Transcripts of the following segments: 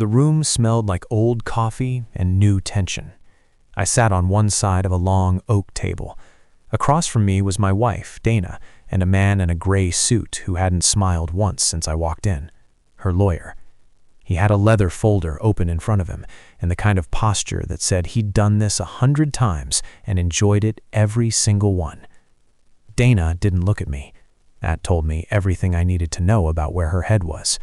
The room smelled like old coffee and new tension. I sat on one side of a long oak table. Across from me was my wife, Dana, and a man in a gray suit who hadn't smiled once since I walked in, her lawyer. He had a leather folder open in front of him, and the kind of posture that said he'd done this 100 times and enjoyed it every single one. Dana didn't look at me. That told me everything I needed to know about where her head was.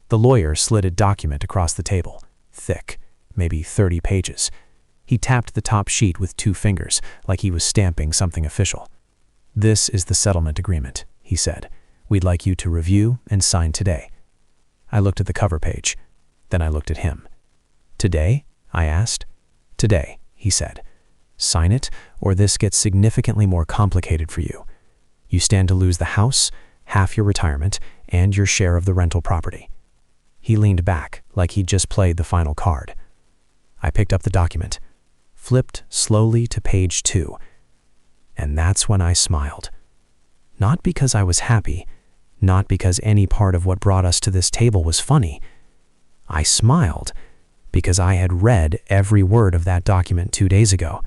The lawyer slid a document across the table, thick, maybe 30 pages. He tapped the top sheet with 2 fingers, like he was stamping something official. "This is the settlement agreement," he said. "We'd like you to review and sign today." I looked at the cover page. Then I looked at him. "Today?" I asked. "Today," he said. "Sign it, or this gets significantly more complicated for you. You stand to lose the house, half your retirement, and your share of the rental property." He leaned back, like he'd just played the final card. I picked up the document, flipped slowly to page 2, and that's when I smiled. Not because I was happy, not because any part of what brought us to this table was funny. I smiled because I had read every word of that document 2 days ago,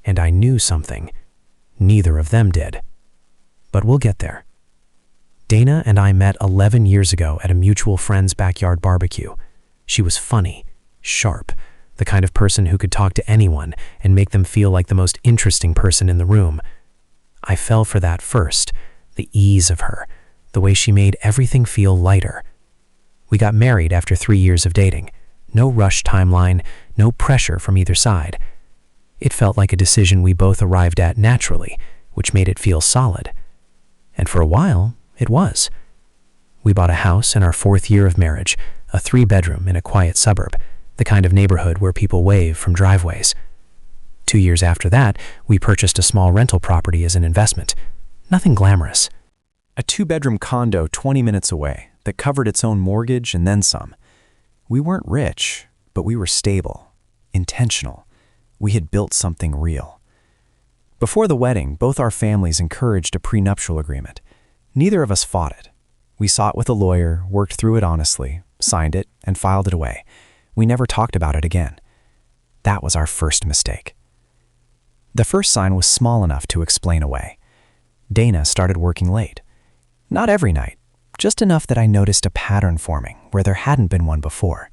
and I knew something neither of them did. But we'll get there. Dana and I met 11 years ago at a mutual friend's backyard barbecue. She was funny, sharp, the kind of person who could talk to anyone and make them feel like the most interesting person in the room. I fell for that first, the ease of her, the way she made everything feel lighter. We got married after 3 years of dating. No rush timeline, no pressure from either side. It felt like a decision we both arrived at naturally, which made it feel solid. And for a while, it was. We bought a house in our 4th year of marriage, a 3-bedroom in a quiet suburb, the kind of neighborhood where people wave from driveways. 2 years after that, we purchased a small rental property as an investment. Nothing glamorous. A 2-bedroom condo 20 minutes away that covered its own mortgage and then some. We weren't rich, but we were stable, intentional. We had built something real. Before the wedding, both our families encouraged a prenuptial agreement. Neither of us fought it. We saw it with a lawyer, worked through it honestly, signed it, and filed it away. We never talked about it again. That was our first mistake. The first sign was small enough to explain away. Dana started working late. Not every night, just enough that I noticed a pattern forming where there hadn't been one before.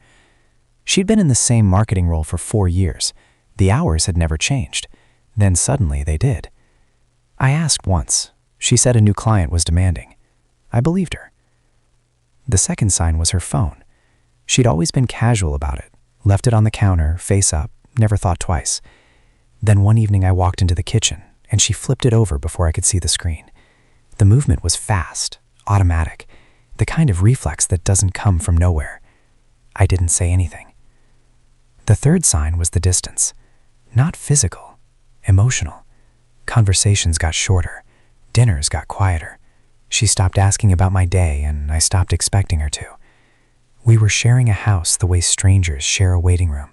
She'd been in the same marketing role for 4 years. The hours had never changed. Then suddenly they did. I asked once. She said a new client was demanding. I believed her. The second sign was her phone. She'd always been casual about it, left it on the counter, face up, never thought twice. Then one evening I walked into the kitchen, and she flipped it over before I could see the screen. The movement was fast, automatic, the kind of reflex that doesn't come from nowhere. I didn't say anything. The third sign was the distance. Not physical, emotional. Conversations got shorter. Dinners got quieter. She stopped asking about my day, and I stopped expecting her to. We were sharing a house the way strangers share a waiting room.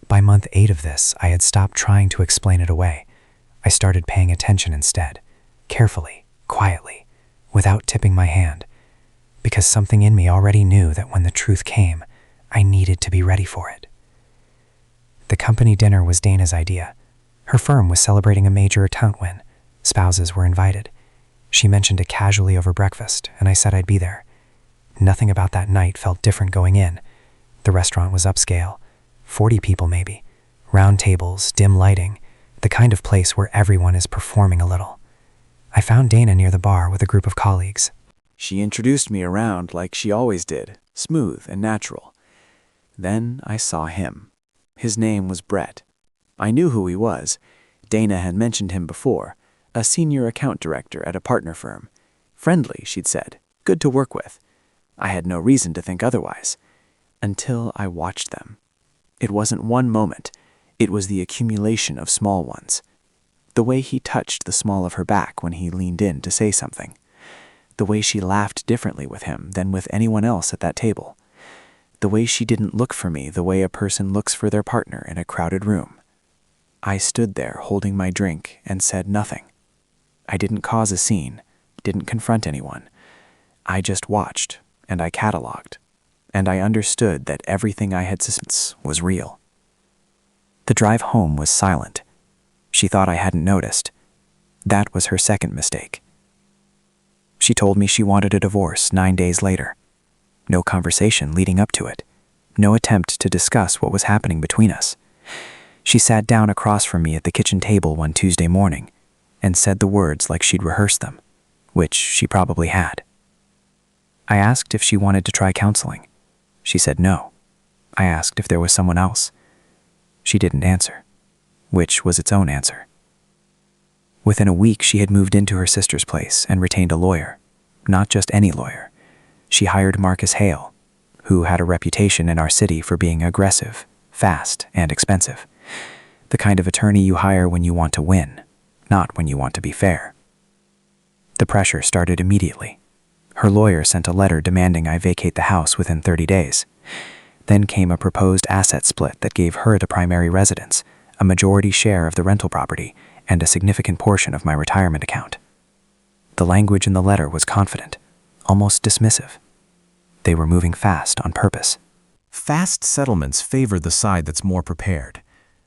By month 8 of this, I had stopped trying to explain it away. I started paying attention instead, carefully, quietly, without tipping my hand, because something in me already knew that when the truth came, I needed to be ready for it. The company dinner was Dana's idea. Her firm was celebrating a major account win. Spouses were invited. She mentioned it casually over breakfast, and I said I'd be there. Nothing about that night felt different going in. The restaurant was upscale, 40 people maybe, round tables, dim lighting, the kind of place where everyone is performing a little. I found Dana near the bar with a group of colleagues. She introduced me around like she always did, smooth and natural. Then I saw him. His name was Brett. I knew who he was. Dana had mentioned him before, a senior account director at a partner firm. Friendly, she'd said, good to work with. I had no reason to think otherwise, until I watched them. It wasn't one moment, it was the accumulation of small ones. The way he touched the small of her back when he leaned in to say something. The way she laughed differently with him than with anyone else at that table. The way she didn't look for me the way a person looks for their partner in a crowded room. I stood there holding my drink and said nothing. I didn't cause a scene, didn't confront anyone. I just watched, and I cataloged. and I understood that everything I had suspected was real. The drive home was silent. She thought I hadn't noticed. That was her second mistake. She told me she wanted a divorce 9 days later. No conversation leading up to it. No attempt to discuss what was happening between us. She sat down across from me at the kitchen table one Tuesday morning and said the words like she'd rehearsed them, which she probably had. I asked if she wanted to try counseling. She said no. I asked if there was someone else. She didn't answer, which was its own answer. Within a week, she had moved into her sister's place and retained a lawyer. Not just any lawyer. She hired Marcus Hale, who had a reputation in our city for being aggressive, fast, and expensive. The kind of attorney you hire when you want to win, not when you want to be fair. The pressure started immediately. Her lawyer sent a letter demanding I vacate the house within 30 days. Then came a proposed asset split that gave her the primary residence, a majority share of the rental property, and a significant portion of my retirement account. The language in the letter was confident, almost dismissive. They were moving fast on purpose. Fast settlements favor the side that's more prepared.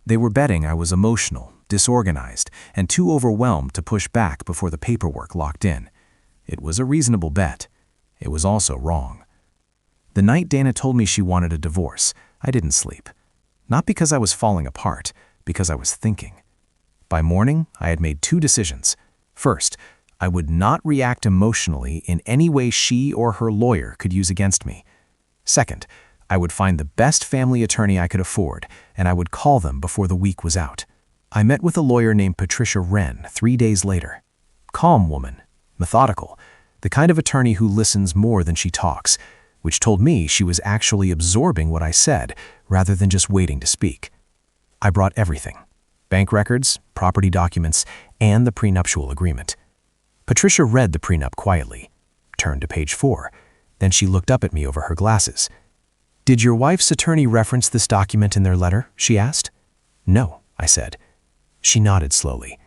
They were betting I was emotional, disorganized, and too overwhelmed to push back before the paperwork locked in. It was a reasonable bet. It was also wrong. The night Dana told me she wanted a divorce, I didn't sleep. Not because I was falling apart, because I was thinking. By morning, I had made 2 decisions. First, I would not react emotionally in any way she or her lawyer could use against me. Second, I would find the best family attorney I could afford, and I would call them before the week was out. I met with a lawyer named Patricia Wren 3 days later. Calm woman, methodical, the kind of attorney who listens more than she talks, which told me she was actually absorbing what I said rather than just waiting to speak. I brought everything: bank records, property documents, and the prenuptial agreement. Patricia read the prenup quietly, turned to page 4. Then she looked up at me over her glasses. "Did your wife's attorney reference this document in their letter?" she asked. "No," I said. She nodded slowly.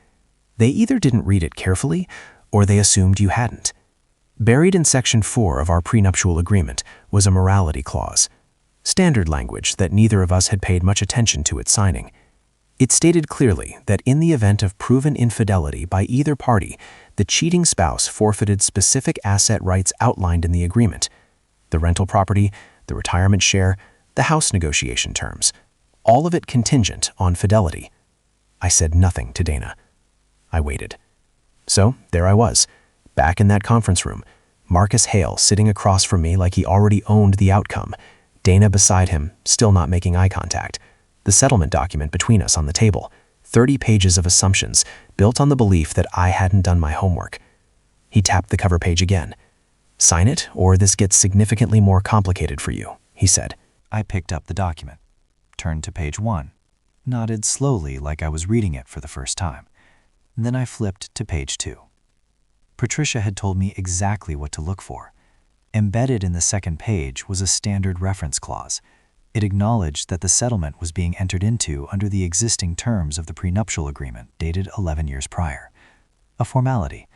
"They either didn't read it carefully, or they assumed you hadn't." Buried in Section 4 of our prenuptial agreement was a morality clause, standard language that neither of us had paid much attention to at signing. It stated clearly that in the event of proven infidelity by either party, the cheating spouse forfeited specific asset rights outlined in the agreement: the rental property, the retirement share, the house negotiation terms, all of it contingent on fidelity. I said nothing to Dana. I waited. So there I was, back in that conference room, Marcus Hale sitting across from me like he already owned the outcome, Dana beside him, still not making eye contact, the settlement document between us on the table, 30 pages of assumptions built on the belief that I hadn't done my homework. He tapped the cover page again. "Sign it, or this gets significantly more complicated for you," he said. I picked up the document, turned to page 1, nodded slowly like I was reading it for the first time. Then I flipped to page 2. Patricia had told me exactly what to look for. Embedded in the second page was a standard reference clause. It acknowledged that the settlement was being entered into under the existing terms of the prenuptial agreement dated 11 years prior. A formality,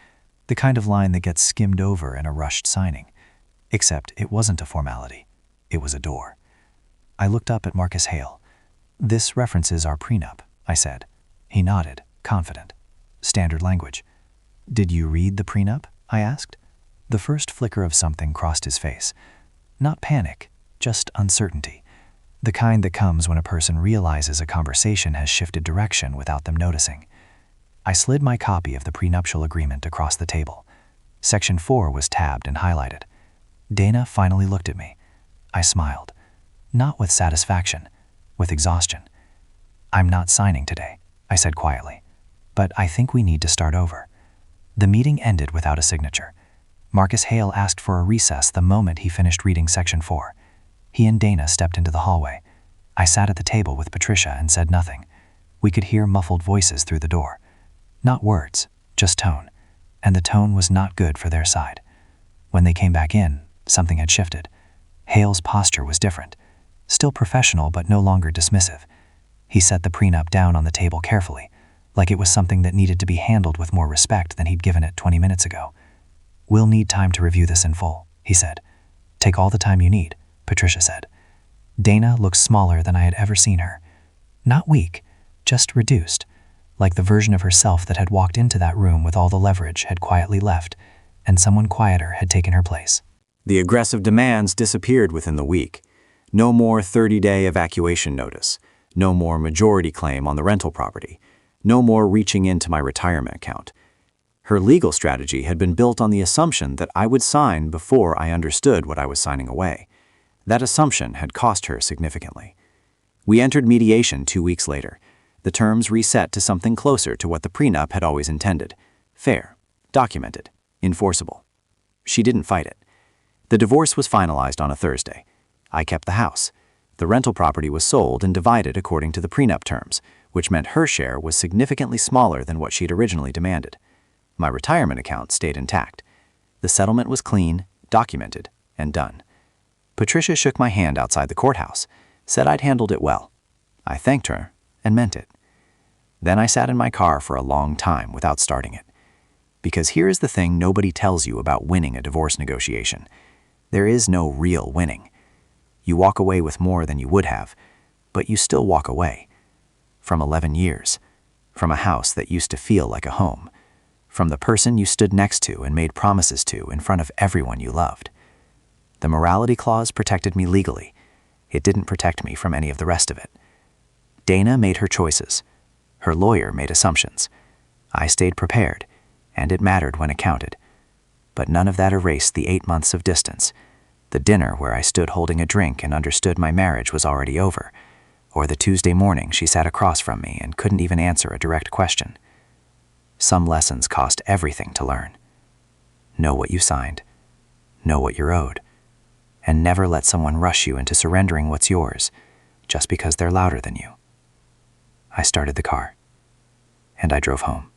the kind of line that gets skimmed over in a rushed signing. Except it wasn't a formality. It was a door. I looked up at Marcus Hale. "This references our prenup," I said. He nodded, confident. Standard language. "Did you read the prenup?" I asked. The first flicker of something crossed his face. Not panic, just uncertainty. The kind that comes when a person realizes a conversation has shifted direction without them noticing. I slid my copy of the prenuptial agreement across the table. Section 4 was tabbed and highlighted. Dana finally looked at me. I smiled. Not with satisfaction, with exhaustion. "I'm not signing today," I said quietly. "But I think we need to start over." The meeting ended without a signature. Marcus Hale asked for a recess the moment he finished reading Section 4. He and Dana stepped into the hallway. I sat at the table with Patricia and said nothing. We could hear muffled voices through the door. Not words, just tone. And the tone was not good for their side. When they came back in, something had shifted. Hale's posture was different. Still professional, but no longer dismissive. He set the prenup down on the table carefully, like it was something that needed to be handled with more respect than he'd given it 20 minutes ago. "We'll need time to review this in full," he said. "Take all the time you need. Patricia said. Dana looked smaller than I had ever seen her. Not weak, just reduced, like the version of herself that had walked into that room with all the leverage had quietly left, and someone quieter had taken her place. The aggressive demands disappeared within the week. No more 30-day evacuation notice. No more majority claim on the rental property. No more reaching into my retirement account. Her legal strategy had been built on the assumption that I would sign before I understood what I was signing away. That assumption had cost her significantly. We entered mediation 2 weeks later. The terms reset to something closer to what the prenup had always intended. Fair, documented, enforceable. She didn't fight it. The divorce was finalized on a Thursday. I kept the house. The rental property was sold and divided according to the prenup terms, which meant her share was significantly smaller than what she'd originally demanded. My retirement account stayed intact. The settlement was clean, documented, and done. Patricia shook my hand outside the courthouse, said I'd handled it well. I thanked her and meant it. Then I sat in my car for a long time without starting it. Because here is the thing nobody tells you about winning a divorce negotiation. There is no real winning. You walk away with more than you would have, but you still walk away. From 11 years. From a house that used to feel like a home. From the person you stood next to and made promises to in front of everyone you loved. The morality clause protected me legally. It didn't protect me from any of the rest of it. Dana made her choices. Her lawyer made assumptions. I stayed prepared, and it mattered when it counted. But none of that erased the 8 months of distance, the dinner where I stood holding a drink and understood my marriage was already over, or the Tuesday morning she sat across from me and couldn't even answer a direct question. Some lessons cost everything to learn. Know what you signed, know what you're owed, and never let someone rush you into surrendering what's yours just because they're louder than you. I started the car, and I drove home.